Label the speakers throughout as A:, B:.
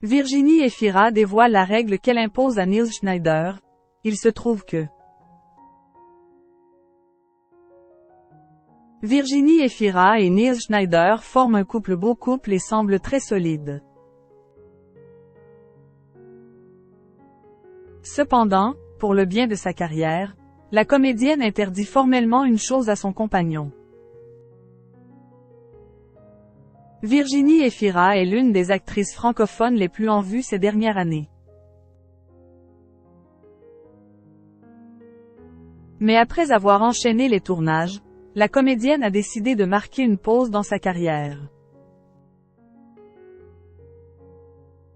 A: Virginie Efira dévoile la règle qu'elle impose à Nils Schneider. Il se trouve que Virginie Efira et Nils Schneider forment un beau couple et semblent très solide. Cependant, pour le bien de sa carrière, la comédienne interdit formellement une chose à son compagnon. Virginie Efira est l'une des actrices francophones les plus en vue ces dernières années. Mais après avoir enchaîné les tournages, la comédienne a décidé de marquer une pause dans sa carrière.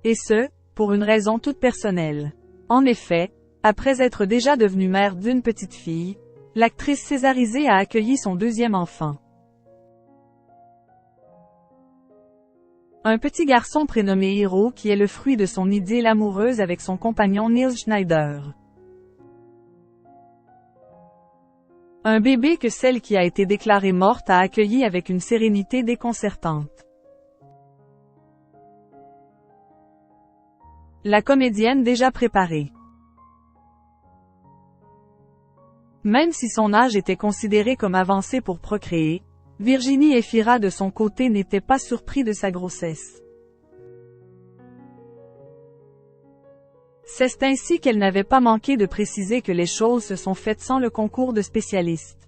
A: Et ce, pour une raison toute personnelle. En effet, après être déjà devenue mère d'une petite fille, l'actrice césarisée a accueilli son deuxième enfant. Un petit garçon prénommé Hiro qui est le fruit de son idylle amoureuse avec son compagnon Nils Schneider. Un bébé que celle qui a été déclarée morte a accueilli avec une sérénité déconcertante. La comédienne déjà préparée. Même si son âge était considéré comme avancé pour procréer, Virginie Efira de son côté n'était pas surpris de sa grossesse. C'est ainsi qu'elle n'avait pas manqué de préciser que les choses se sont faites sans le concours de spécialistes.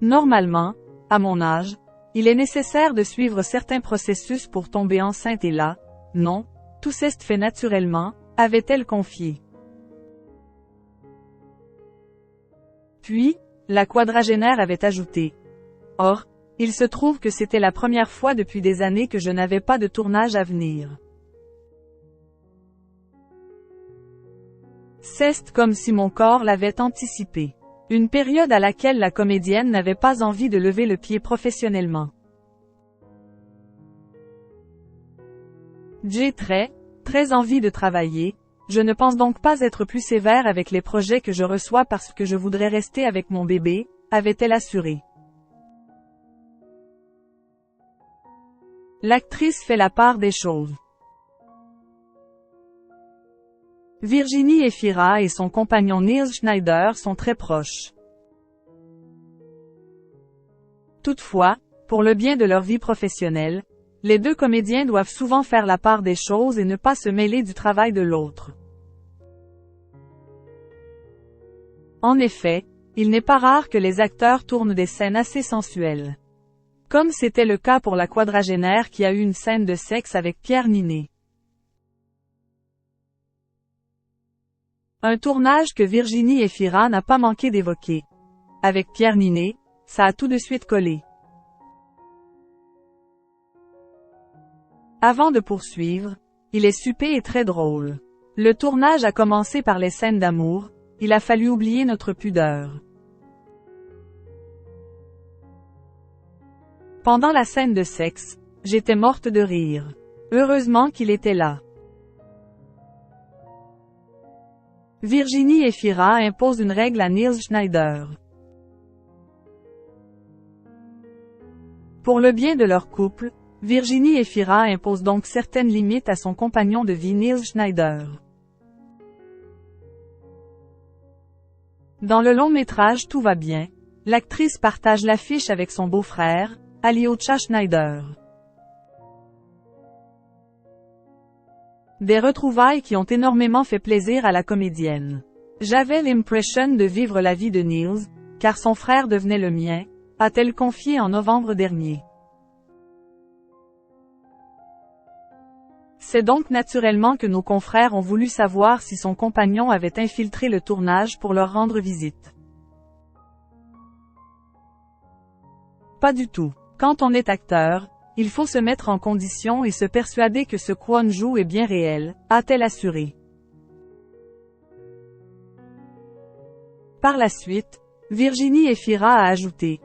A: Normalement, à mon âge, il est nécessaire de suivre certains processus pour tomber enceinte et là, non, tout s'est fait naturellement, avait-elle confié. Puis, la quadragénaire avait ajouté. Or, il se trouve que c'était la première fois depuis des années que je n'avais pas de tournage à venir. C'est comme si mon corps l'avait anticipé. Une période à laquelle la comédienne n'avait pas envie de lever le pied professionnellement. J'ai très envie de travailler. Je ne pense donc pas être plus sévère avec les projets que je reçois parce que je voudrais rester avec mon bébé, avait-elle assuré. L'actrice fait la part des choses. Virginie Efira et son compagnon Nils Schneider sont très proches. Toutefois, pour le bien de leur vie professionnelle, les deux comédiens doivent souvent faire la part des choses et ne pas se mêler du travail de l'autre. En effet, il n'est pas rare que les acteurs tournent des scènes assez sensuelles. Comme c'était le cas pour la quadragénaire qui a eu une scène de sexe avec Pierre Ninet. Un tournage que Virginie Efira n'a pas manqué d'évoquer. Avec Pierre Ninet, ça a tout de suite collé. Avant de poursuivre, il est super et très drôle. Le tournage a commencé par les scènes d'amour, il a fallu oublier notre pudeur. Pendant la scène de sexe, j'étais morte de rire. Heureusement qu'il était là. Virginie Efira impose une règle à Nils Schneider. Pour le bien de leur couple, Virginie Efira impose donc certaines limites à son compagnon de vie Nils Schneider. Dans le long métrage Tout va bien, l'actrice partage l'affiche avec son beau-frère, Alyosha Schneider. Des retrouvailles qui ont énormément fait plaisir à la comédienne. J'avais l'impression de vivre la vie de Nils, car son frère devenait le mien, a-t-elle confié en novembre dernier. C'est donc naturellement que nos confrères ont voulu savoir si son compagnon avait infiltré le tournage pour leur rendre visite. Pas du tout. Quand on est acteur, il faut se mettre en condition et se persuader que ce qu'on joue est bien réel, a-t-elle assuré. Par la suite, Virginie Efira a ajouté.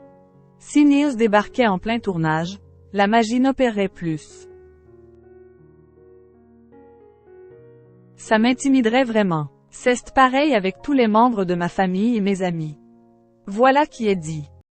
A: Si Nils débarquait en plein tournage, la magie n'opérerait plus. Ça m'intimiderait vraiment. C'est pareil avec tous les membres de ma famille et mes amis. Voilà qui est dit.